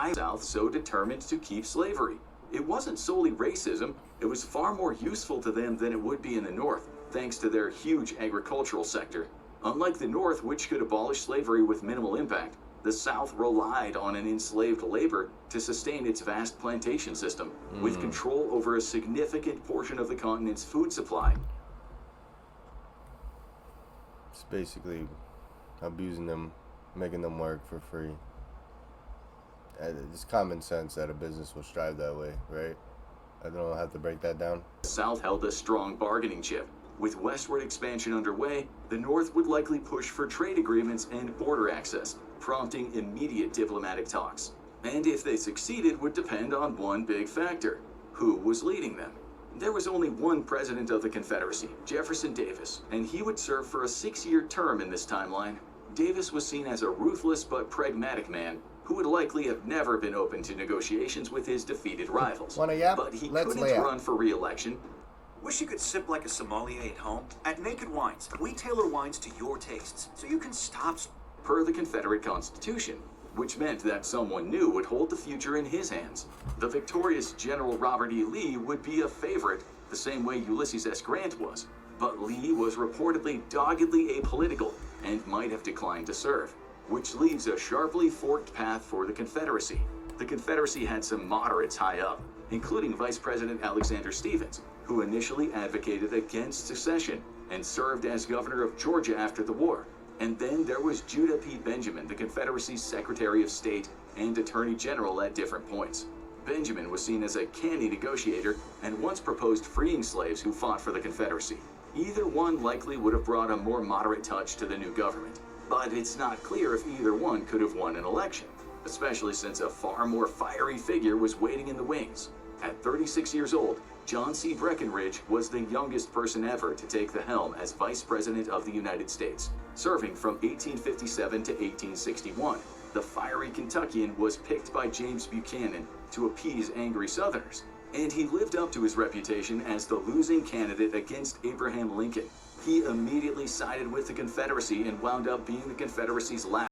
why the South so determined to keep slavery. It wasn't solely racism, it was far more useful to them than it would be in the North, thanks to their huge agricultural sector. Unlike the North, which could abolish slavery with minimal impact, the South relied on an enslaved labor to sustain its vast plantation system, with control over a significant portion of the continent's food supply. It's basically abusing them, making them work for free. It's common sense that a business will strive that way, right? I don't have to break that down. The South held a strong bargaining chip. With westward expansion underway, the North would likely push for trade agreements and border access, prompting immediate diplomatic talks. And if they succeeded would depend on one big factor: who was leading them? There was only one president of the Confederacy, Jefferson Davis, and he would serve for a 6-year term in this timeline. Davis was seen as a ruthless but pragmatic man who would likely have never been open to negotiations with his defeated rivals. But he couldn't run for re-election. Wish you could sip like a sommelier at home? At Naked Wines, we tailor wines to your tastes, so you can stop. Per the Confederate Constitution, which meant that someone new would hold the future in his hands. The victorious General RobertELee would be a favorite, the same way Ulysses S. Grant was. But Lee was reportedly doggedly apolitical and might have declined to serve, which leaves a sharply forked path for the Confederacy. The Confederacy had some moderates high up, including Vice President Alexander Stephens, who initially advocated against secession and served as governor of Georgia after the war. And then there was Judah P. Benjamin, the Confederacy's Secretary of State and Attorney General at different points. Benjamin was seen as a canny negotiator and once proposed freeing slaves who fought for the Confederacy. Either one likely would have brought a more moderate touch to the new government. But it's not clear if either one could have won an election, especially since a far more fiery figure was waiting in the wings. At 36 years old, John C. Breckenridge was the youngest person ever to take the helm as Vice President of the United States, serving from 1857 to 1861. The fiery Kentuckian was picked by James Buchanan to appease angry Southerners, and he lived up to his reputation as the losing candidate against Abraham Lincoln. He immediately sided with the Confederacy and wound up being the Confederacy's last